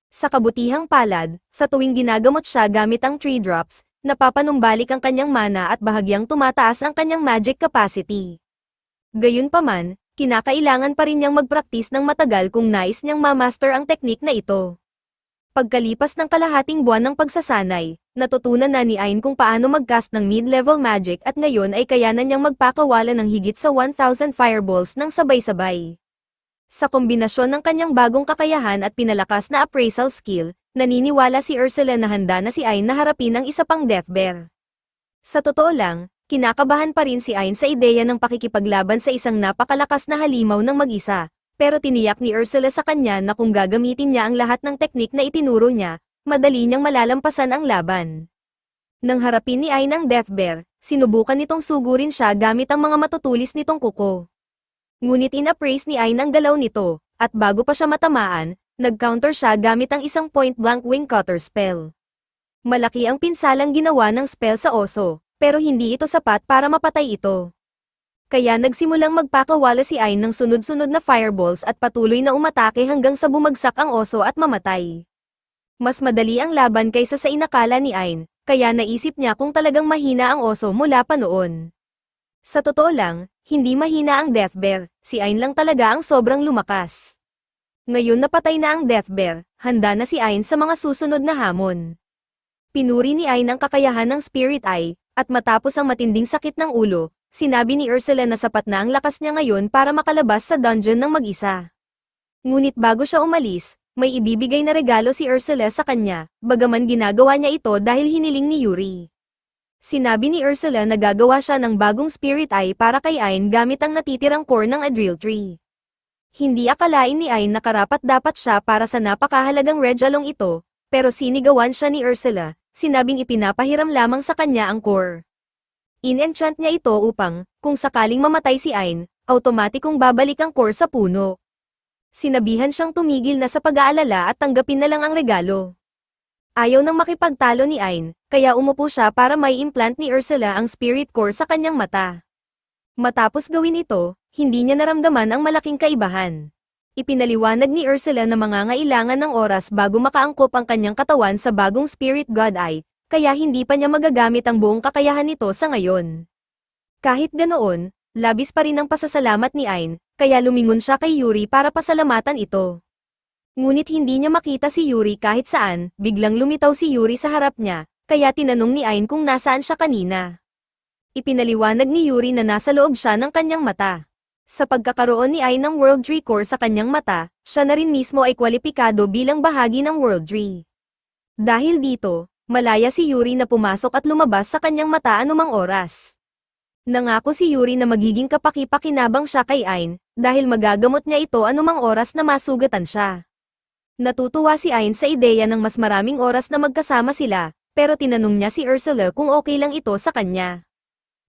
Sa kabutihang palad, sa tuwing ginagamot siya gamit ang 3 drops, napapanumbalik ang kanyang mana at bahagyang tumataas ang kanyang magic capacity. Gayunpaman, kinakailangan pa rin niyang magpraktis ng matagal kung nais niyang ma-master ang teknik na ito. Pagkalipas ng kalahating buwan ng pagsasanay, natutunan na ni Ain kung paano mag-cast ng mid-level magic at ngayon ay kayanan niyang magpakawala ng higit sa 1,000 fireballs ng sabay-sabay. Sa kombinasyon ng kanyang bagong kakayahan at pinalakas na appraisal skill, naniniwala si Ursula na handa na si Ain na harapin ang isa pang Death Bear. Sa totoo lang, kinakabahan pa rin si Ain sa ideya ng pakikipaglaban sa isang napakalakas na halimaw ng mag-isa, pero tiniyak ni Ursula sa kanya na kung gagamitin niya ang lahat ng teknik na itinuro niya, madali niyang malalampasan ang laban. Nang harapin ni Ain ang Death Bear, sinubukan nitong sugurin siya gamit ang mga matutulis nitong kuko. Ngunit in-appraise ni Ain ang galaw nito, at bago pa siya matamaan, nag-counter siya gamit ang isang point-blank wing cutter spell. Malaki ang pinsalang ginawa ng spell sa oso, pero hindi ito sapat para mapatay ito. Kaya nagsimulang magpakawala si Ain ng sunod-sunod na fireballs at patuloy na umatake hanggang sa bumagsak ang oso at mamatay. Mas madali ang laban kaysa sa inakala ni Ain, kaya naisip niya kung talagang mahina ang oso mula pa noon. Sa totoo lang, hindi mahina ang Death Bear, si Ain lang talaga ang sobrang lumakas. Ngayon napatay na ang Death Bear, handa na si Ain sa mga susunod na hamon. Pinuri ni Ain ang kakayahan ng Spirit Eye, at matapos ang matinding sakit ng ulo, sinabi ni Ursula na sapat na ang lakas niya ngayon para makalabas sa dungeon ng mag-isa. Ngunit bago siya umalis, may ibibigay na regalo si Ursula sa kanya, bagaman ginagawa niya ito dahil hiniling ni Yuri. Sinabi ni Ursula na gagawa siya ng bagong spirit eye para kay Ain gamit ang natitirang core ng Adril Tree. Hindi akalain ni Ain na karapat-dapat siya para sa napakahalagang regalong ito, pero sinigawan siya ni Ursula, sinabing ipinapahiram lamang sa kanya ang core. In-enchant niya ito upang, kung sakaling mamatay si Ain, automatikong babalik ang core sa puno. Sinabihan siyang tumigil na sa pag-aalala at tanggapin na lang ang regalo. Ayaw nang makipagtalo ni Ain, kaya umupo siya para may implant ni Ursula ang spirit core sa kanyang mata. Matapos gawin ito, hindi niya naramdaman ang malaking kaibahan. Ipinaliwanag ni Ursula na mangangailangan ng oras bago makaangkop ang kanyang katawan sa bagong spirit god eye, kaya hindi pa niya magagamit ang buong kakayahan nito sa ngayon. Kahit ganoon, labis pa rin ang pasasalamat ni Ain, kaya lumingon siya kay Yuri para pasalamatan ito. Ngunit hindi niya makita si Yuri kahit saan, biglang lumitaw si Yuri sa harap niya, kaya tinanong ni Ain kung nasaan siya kanina. Ipinaliwanag ni Yuri na nasa loob siya ng kanyang mata. Sa pagkakaroon ni Ain ng World Tree Core sa kanyang mata, siya na rin mismo ay kwalipikado bilang bahagi ng World Tree. Dahil dito, malaya si Yuri na pumasok at lumabas sa kanyang mata anumang oras. Nangako si Yuri na magiging kapaki-pakinabang siya kay Ain, dahil magagamot niya ito anumang oras na masugatan siya. Natutuwa si Ain sa ideya ng mas maraming oras na magkasama sila, pero tinanong niya si Ursula kung okay lang ito sa kanya.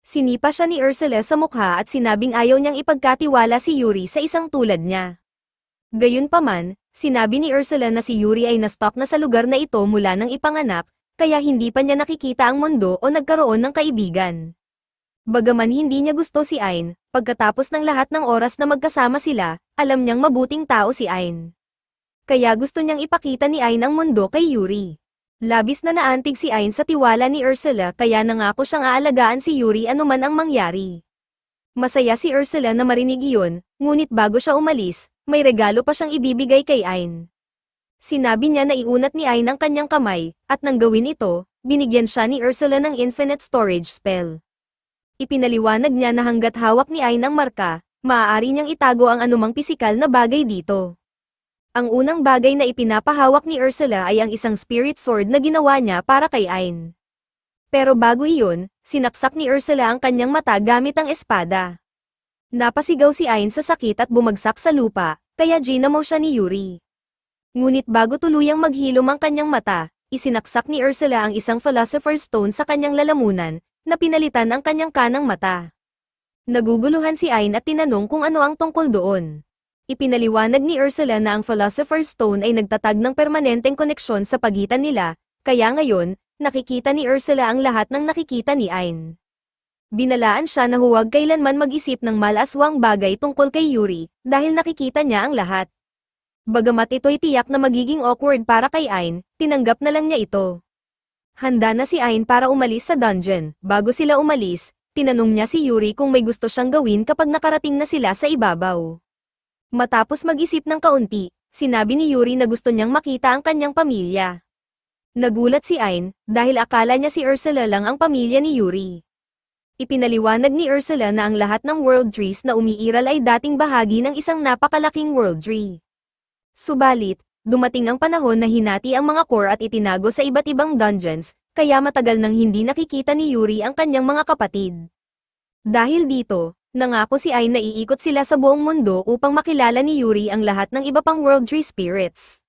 Sinipa siya ni Ursula sa mukha at sinabing ayaw niyang ipagkatiwala si Yuri sa isang tulad niya. Gayunpaman, sinabi ni Ursula na si Yuri ay na-stuck na sa lugar na ito mula nang ipanganak, kaya hindi pa niya nakikita ang mundo o nagkaroon ng kaibigan. Bagaman hindi niya gusto si Ain, pagkatapos ng lahat ng oras na magkasama sila, alam niyang mabuting tao si Ain. Kaya gusto niyang ipakita ni Ain ang mundo kay Yuri. Labis na naantig si Ain sa tiwala ni Ursula kaya nangako siyang aalagaan si Yuri anuman ang mangyari. Masaya si Ursula na marinig iyon, ngunit bago siya umalis, may regalo pa siyang ibibigay kay Ain. Sinabi niya na iunat ni Ain ang kanyang kamay, at nang gawin ito, binigyan siya ni Ursula ng infinite storage spell. Ipinaliwanag niya na hanggat hawak ni Ain ang marka, maaari niyang itago ang anumang pisikal na bagay dito. Ang unang bagay na ipinapahawak ni Ursula ay ang isang spirit sword na ginawa niya para kay Ain. Pero bago iyon, sinaksak ni Ursula ang kanyang mata gamit ang espada. Napasigaw si Ain sa sakit at bumagsak sa lupa, kaya ginamo siya ni Yuri. Ngunit bago tuluyang maghilom ang kanyang mata, isinaksak ni Ursula ang isang Philosopher's Stone sa kanyang lalamunan, na pinalitan ang kanyang kanang mata. Naguguluhan si Ain at tinanong kung ano ang tungkol doon. Ipinaliwanag ni Ursula na ang Philosopher's Stone ay nagtatag ng permanenteng koneksyon sa pagitan nila, kaya ngayon, nakikita ni Ursula ang lahat ng nakikita ni Ain. Binalaan siya na huwag kailanman mag-isip ng malaswang bagay tungkol kay Yuri, dahil nakikita niya ang lahat. Bagamat ito'y tiyak na magiging awkward para kay Ain, tinanggap na lang niya ito. Handa na si Ain para umalis sa dungeon. Bago sila umalis, tinanong niya si Yuri kung may gusto siyang gawin kapag nakarating na sila sa ibabaw. Matapos mag-isip ng kaunti, sinabi ni Yuri na gusto niyang makita ang kanyang pamilya. Nagulat si Ain, dahil akala niya si Ursula lang ang pamilya ni Yuri. Ipinaliwanag ni Ursula na ang lahat ng world trees na umiiral ay dating bahagi ng isang napakalaking world tree. Subalit, dumating ang panahon na hinati ang mga core at itinago sa iba't ibang dungeons, kaya matagal nang hindi nakikita ni Yuri ang kanyang mga kapatid. Dahil dito, nangako si Ain na iikot sila sa buong mundo upang makilala ni Yuri ang lahat ng iba pang World Tree Spirits.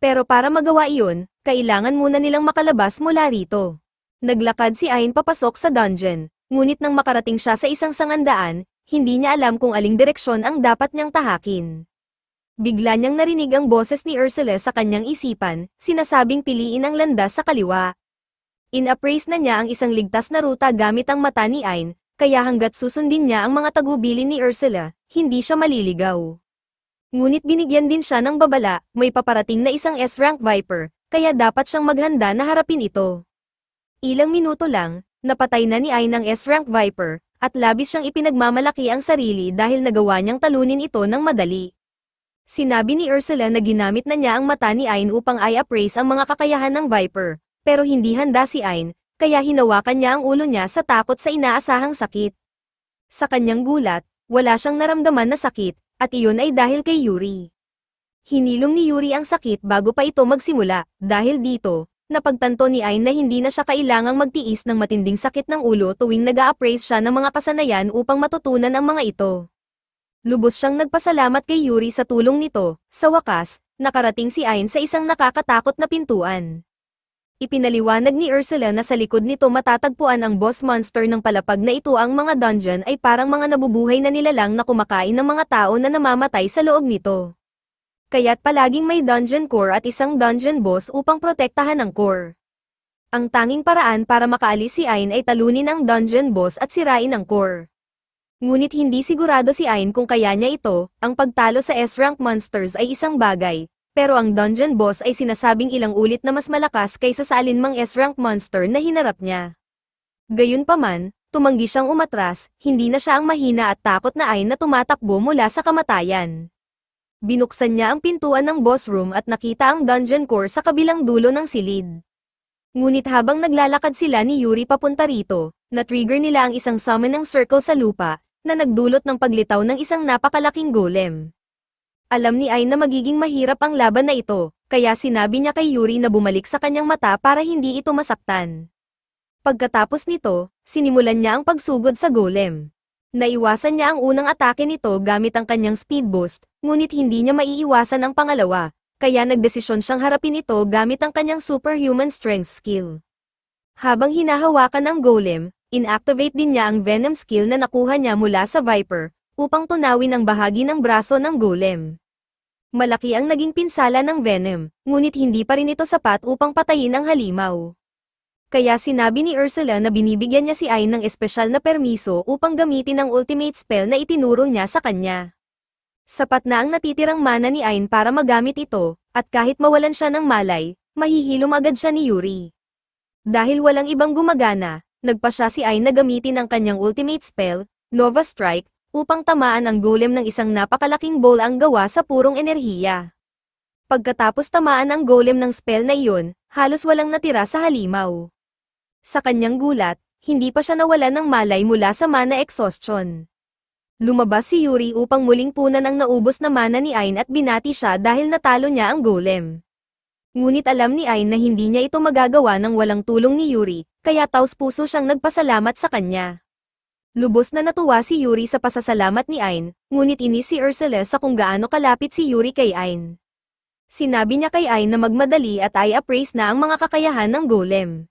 Pero para magawa iyon, kailangan muna nilang makalabas mula rito. Naglakad si Ain papasok sa dungeon, ngunit nang makarating siya sa isang sangandaan, hindi niya alam kung aling direksyon ang dapat niyang tahakin. Bigla niyang narinig ang boses ni Ursula sa kanyang isipan, sinasabing piliin ang landas sa kaliwa. In-appraise na niya ang isang ligtas na ruta gamit ang mata ni Ain, kaya hanggat susundin niya ang mga tagubilin ni Ursula, hindi siya maliligaw. Ngunit binigyan din siya ng babala, may paparating na isang S-rank Viper, kaya dapat siyang maghanda na harapin ito. Ilang minuto lang, napatay na ni Ain ang S-rank Viper, at labis siyang ipinagmamalaki ang sarili dahil nagawa niyang talunin ito ng madali. Sinabi ni Ursula na ginamit na niya ang mata ni Ain upang i-appraise ang mga kakayahan ng Viper, pero hindi handa si Ain, kaya hinawakan niya ang ulo niya sa takot sa inaasahang sakit. Sa kanyang gulat, wala siyang naramdaman na sakit, at iyon ay dahil kay Yuri. Hinilom ni Yuri ang sakit bago pa ito magsimula, dahil dito, napagtanto ni Ain na hindi na siya kailangang magtiis ng matinding sakit ng ulo tuwing nag-a-appraise siya ng mga kasanayan upang matutunan ang mga ito. Lubos siyang nagpasalamat kay Yuri sa tulong nito. Sa wakas, nakarating si Ain sa isang nakakatakot na pintuan. Ipinaliwanag ni Ursula na sa likod nito matatagpuan ang boss monster ng palapag na ito. Ang mga dungeon ay parang mga nabubuhay na nilalang na kumakain ng mga tao na namamatay sa loob nito. Kaya't palaging may dungeon core at isang dungeon boss upang protektahan ang core. Ang tanging paraan para makaalis si Ain ay talunin ang dungeon boss at sirain ang core. Ngunit hindi sigurado si Ain kung kaya niya ito. Ang pagtalo sa S-rank monsters ay isang bagay, pero ang dungeon boss ay sinasabing ilang ulit na mas malakas kaysa sa alinmang S-rank monster na hinarap niya. Gayunpaman, tumanggi siyang umatras, hindi na siya ang mahina at takot na Ain na tumatakbo mula sa kamatayan. Binuksan niya ang pintuan ng boss room at nakita ang dungeon core sa kabilang dulo ng silid. Ngunit habang naglalakad sila ni Yuri papunta rito, na-trigger nila ang isang summoning circle sa lupa, na nagdulot ng paglitaw ng isang napakalaking golem. Alam ni Ain na magiging mahirap ang laban na ito, kaya sinabi niya kay Yuri na bumalik sa kanyang mata para hindi ito masaktan. Pagkatapos nito, sinimulan niya ang pagsugod sa golem. Naiwasan niya ang unang atake nito gamit ang kanyang speed boost, ngunit hindi niya maiiwasan ang pangalawa, kaya nagdesisyon siyang harapin ito gamit ang kanyang superhuman strength skill. Habang hinahawakan ang golem, inactivate din niya ang venom skill na nakuha niya mula sa Viper, upang tunawin ang bahagi ng braso ng golem. Malaki ang naging pinsala ng venom, ngunit hindi pa rin ito sapat upang patayin ang halimaw. Kaya sinabi ni Ursula na binibigyan niya si Ain ng espesyal na permiso upang gamitin ang ultimate spell na itinuro niya sa kanya. Sapat na ang natitirang mana ni Ain para magamit ito, at kahit mawalan siya ng malay, mahihilom agad siya ni Yuri. Dahil walang ibang gumagana, nagpa siya si Ain na gamitin ang kanyang ultimate spell, Nova Strike, upang tamaan ang golem ng isang napakalaking ball ang gawa sa purong enerhiya. Pagkatapos tamaan ang golem ng spell na iyon, halos walang natira sa halimaw. Sa kanyang gulat, hindi pa siya nawalan ng malay mula sa mana exhaustion. Lumabas si Yuri upang muling punan ang naubos na mana ni Ain at binati siya dahil natalo niya ang golem. Ngunit alam ni Ain na hindi niya ito magagawa nang walang tulong ni Yuri, kaya taos-puso siyang nagpasalamat sa kanya. Lubos na natuwa si Yuri sa pasasalamat ni Ain, ngunit inis si Ursula sa kung gaano kalapit si Yuri kay Ain. Sinabi niya kay Ain na magmadali at i-appraise na ang mga kakayahan ng golem.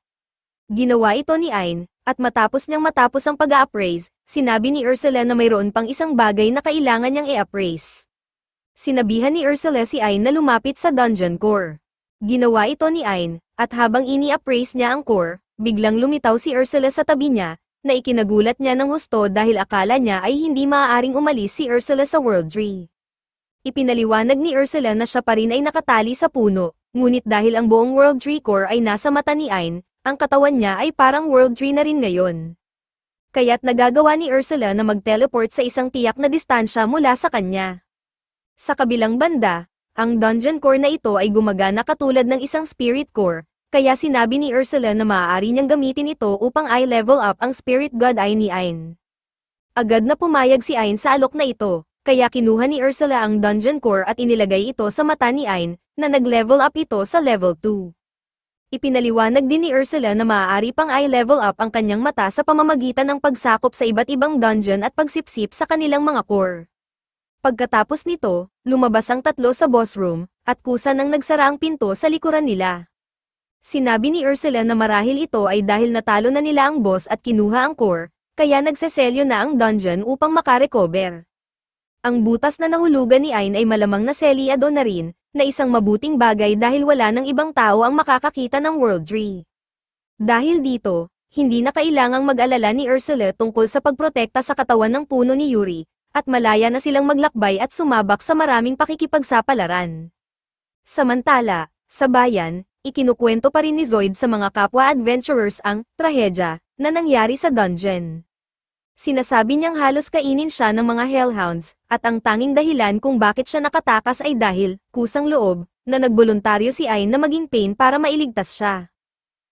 Ginawa ito ni Ain, at matapos ang pag-a-appraise, sinabi ni Ursula na mayroon pang isang bagay na kailangan niyang i-appraise. Sinabihan ni Ursula si Ain na lumapit sa dungeon core. Ginawa ito ni Ain, at habang ini-appraise niya ang core, biglang lumitaw si Ursula sa tabi niya, na ikinagulat niya ng husto dahil akala niya ay hindi maaaring umalis si Ursula sa World Tree. Ipinaliwanag ni Ursula na siya pa rin ay nakatali sa puno, ngunit dahil ang buong World Tree core ay nasa mata ni Ain, ang katawan niya ay parang World Tree na rin ngayon. Kaya't nagagawa ni Ursula na mag-teleport sa isang tiyak na distansya mula sa kanya. Sa kabilang banda, ang dungeon core na ito ay gumagana katulad ng isang spirit core, kaya sinabi ni Ursula na maaari niyang gamitin ito upang i-level up ang spirit god eye ni Ain. Agad na pumayag si Ain sa alok na ito, kaya kinuha ni Ursula ang dungeon core at inilagay ito sa mata ni Ain, na nag-level up ito sa level 2. Ipinaliwanag din ni Ursula na maaari pang i-level up ang kanyang mata sa pamamagitan ng pagsakop sa iba't ibang dungeon at pagsipsip sa kanilang mga core. Pagkatapos nito, lumabas ang tatlo sa boss room, at kusa nang nagsara ang pinto sa likuran nila. Sinabi ni Ursula na marahil ito ay dahil natalo na nila ang boss at kinuha ang core, kaya nagseselyo na ang dungeon upang makarecover. Ang butas na nahulugan ni Ain ay malamang na selyado na rin, na isang mabuting bagay dahil wala ng ibang tao ang makakakita ng World Tree. Dahil dito, hindi na kailangang mag-alala ni Ursula tungkol sa pagprotekta sa katawan ng puno ni Yuri, at malaya na silang maglakbay at sumabak sa maraming pakikipagsapalaran. Samantala, sa bayan, ikinukwento pa rin ni Zoid sa mga kapwa adventurers ang trahedya na nangyari sa dungeon. Sinasabi niyang halos kainin siya ng mga hellhounds, at ang tanging dahilan kung bakit siya nakatakas ay dahil, kusang loob, na nagboluntaryo si Ain na maging pain para mailigtas siya.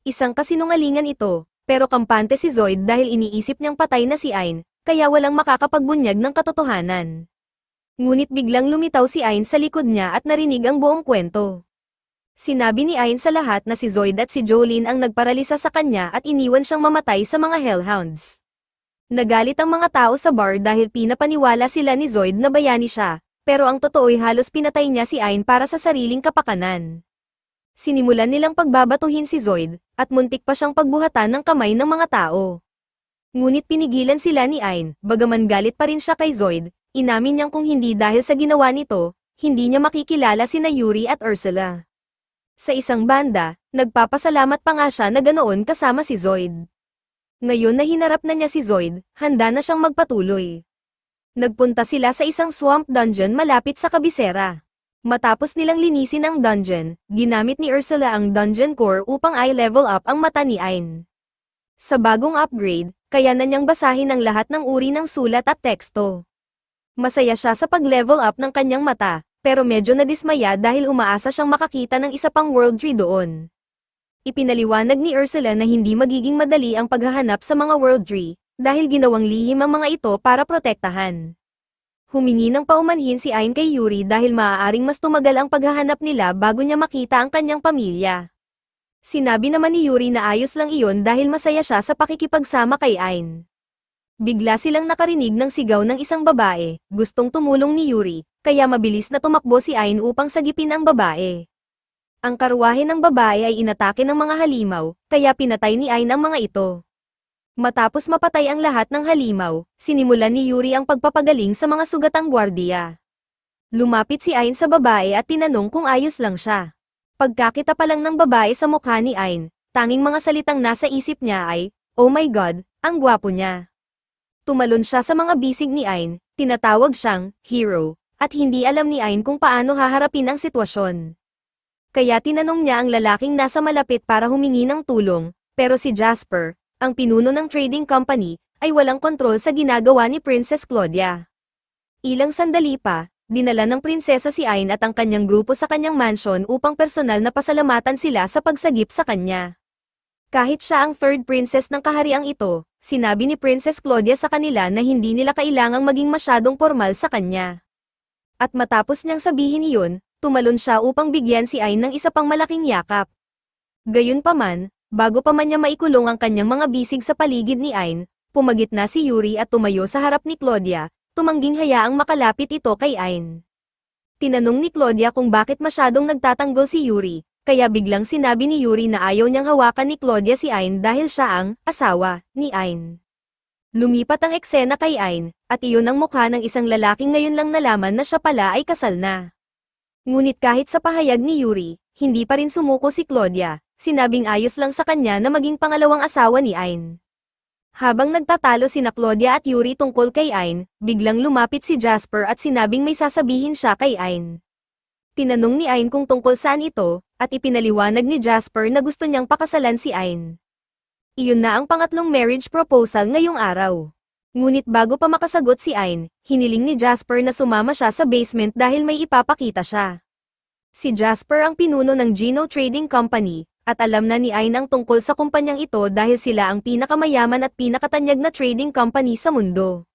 Isang kasinungalingan ito, pero kampante si Zoid dahil iniisip niyang patay na si Ain, kaya walang makakapagbunyag ng katotohanan. Ngunit biglang lumitaw si Ain sa likod niya at narinig ang buong kwento. Sinabi ni Ain sa lahat na si Zoid at si Jolene ang nagparalisa sa kanya at iniwan siyang mamatay sa mga Hellhounds. Nagalit ang mga tao sa bar dahil pinapaniwala sila ni Zoid na bayani siya, pero ang totoo'y halos pinatay niya si Ain para sa sariling kapakanan. Sinimulan nilang pagbabatuhin si Zoid, at muntik pa siyang pagbuhatan ng kamay ng mga tao. Ngunit pinigilan sila ni Ain, bagaman galit pa rin siya kay Zoid, inamin niyang kung hindi dahil sa ginawa nito, hindi niya makikilala sina Yuri at Ursula. Sa isang banda, nagpapasalamat pa nga siya na ganoon kasama si Zoid. Ngayon na hinarap na niya si Zoid, handa na siyang magpatuloy. Nagpunta sila sa isang swamp dungeon malapit sa kabisera. Matapos nilang linisin ang dungeon, ginamit ni Ursula ang dungeon core upang i-level up ang mata ni Ain. Sa bagong upgrade, kaya na niyang basahin ang lahat ng uri ng sulat at teksto. Masaya siya sa pag-level up ng kanyang mata, pero medyo nadismaya dahil umaasa siyang makakita ng isa pang world tree doon. Ipinaliwanag ni Ursula na hindi magiging madali ang paghahanap sa mga world tree, dahil ginawang lihim ang mga ito para protektahan. Humingi ng paumanhin si Ain kay Yuri dahil maaaring mas tumagal ang paghahanap nila bago niya makita ang kanyang pamilya. Sinabi naman ni Yuri na ayos lang iyon dahil masaya siya sa pakikipagsama kay Ain. Bigla silang nakarinig ng sigaw ng isang babae, gustong tumulong ni Yuri, kaya mabilis na tumakbo si Ain upang sagipin ang babae. Ang karwahe ng babae ay inatake ng mga halimaw, kaya pinatay ni Ain ang mga ito. Matapos mapatay ang lahat ng halimaw, sinimulan ni Yuri ang pagpapagaling sa mga sugatang gwardiya. Lumapit si Ain sa babae at tinanong kung ayos lang siya. Pagkakita pa lang ng babae sa mukha ni Ain, tanging mga salitang nasa isip niya ay, "Oh my God, ang gwapo niya." Tumalon siya sa mga bisig ni Ain, tinatawag siyang hero, at hindi alam ni Ain kung paano haharapin ang sitwasyon. Kaya tinanong niya ang lalaking nasa malapit para humingi ng tulong, pero si Jasper, ang pinuno ng trading company, ay walang kontrol sa ginagawa ni Princess Claudia. Ilang sandali pa, dinala ng prinsesa si Ain at ang kanyang grupo sa kanyang mansion upang personal na pasalamatan sila sa pagsagip sa kanya. Kahit siya ang third princess ng kahariang ito, sinabi ni Princess Claudia sa kanila na hindi nila kailangang maging masyadong formal sa kanya. At matapos niyang sabihin iyon, tumalon siya upang bigyan si Ain ng isa pang malaking yakap. Gayunpaman, bago pa man niya maikulong ang kanyang mga bisig sa paligid ni Ain, pumagit na si Yuri at tumayo sa harap ni Claudia, tumangging hayaang makalapit ito kay Ain. Tinanong ni Claudia kung bakit masyadong nagtatanggol si Yuri, kaya biglang sinabi ni Yuri na ayaw niyang hawakan ni Claudia si Ain dahil siya ang asawa ni Ain. Lumipat ang eksena kay Ain, at iyon ang mukha ng isang lalaking ngayon lang nalaman na siya pala ay kasal na. Ngunit kahit sa pahayag ni Yuri, hindi pa rin sumuko si Claudia, sinabing ayos lang sa kanya na maging pangalawang asawa ni Ain. Habang nagtatalo sina Claudia at Yuri tungkol kay Ain, biglang lumapit si Jasper at sinabing may sasabihin siya kay Ain. Tinanong ni Ain kung tungkol saan ito, at ipinaliwanag ni Jasper na gusto niyang pakasalan si Ain. Iyon na ang pangatlong marriage proposal ngayong araw. Ngunit bago pa makasagot si Ain, hiniling ni Jasper na sumama siya sa basement dahil may ipapakita siya. Si Jasper ang pinuno ng Geno Trading Company, at alam na ni Ain ang tungkol sa kumpanyang ito dahil sila ang pinakamayaman at pinakatanyag na trading company sa mundo.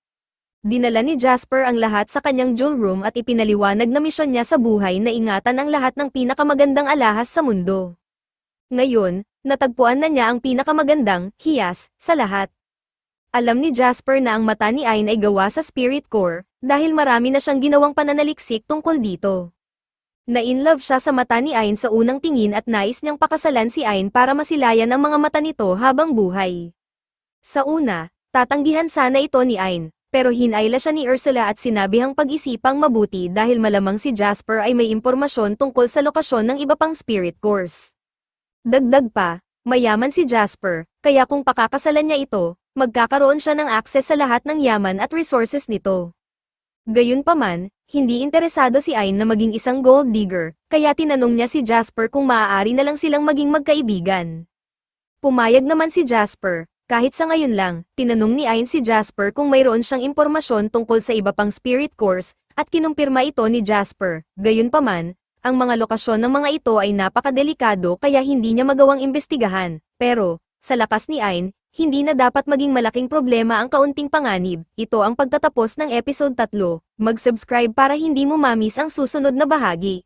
Dinala ni Jasper ang lahat sa kanyang jewel room at ipinaliwanag na misyon niya sa buhay na ingatan ang lahat ng pinakamagandang alahas sa mundo. Ngayon, natagpuan na niya ang pinakamagandang hiyas sa lahat. Alam ni Jasper na ang mata ni Ain ay gawa sa spirit core, dahil marami na siyang ginawang pananaliksik tungkol dito. Na-inlove siya sa mata ni Ain sa unang tingin at nais niyang pakasalan si Ain para masilayan ang mga mata nito habang buhay. Sa una, tatanggihan sana ito ni Ain, pero hinayla siya ni Ursula at sinabihang pag-isipang mabuti dahil malamang si Jasper ay may impormasyon tungkol sa lokasyon ng iba pang spirit cores. Dagdag pa, mayaman si Jasper, kaya kung pakakasalan niya ito, magkakaroon siya ng akses sa lahat ng yaman at resources nito. Gayunpaman, hindi interesado si Ain na maging isang gold digger, kaya tinanong niya si Jasper kung maaari na lang silang maging magkaibigan. Pumayag naman si Jasper, kahit sa ngayon lang, tinanong ni Ain si Jasper kung mayroon siyang impormasyon tungkol sa iba pang spirit cores, at kinumpirma ito ni Jasper. Gayunpaman, ang mga lokasyon ng mga ito ay napakadelikado kaya hindi niya magawang imbestigahan, pero, sa lakas ni Ain, hindi na dapat maging malaking problema ang kaunting panganib. Ito ang pagtatapos ng episode 3. Mag-subscribe para hindi mo mamiss ang susunod na bahagi.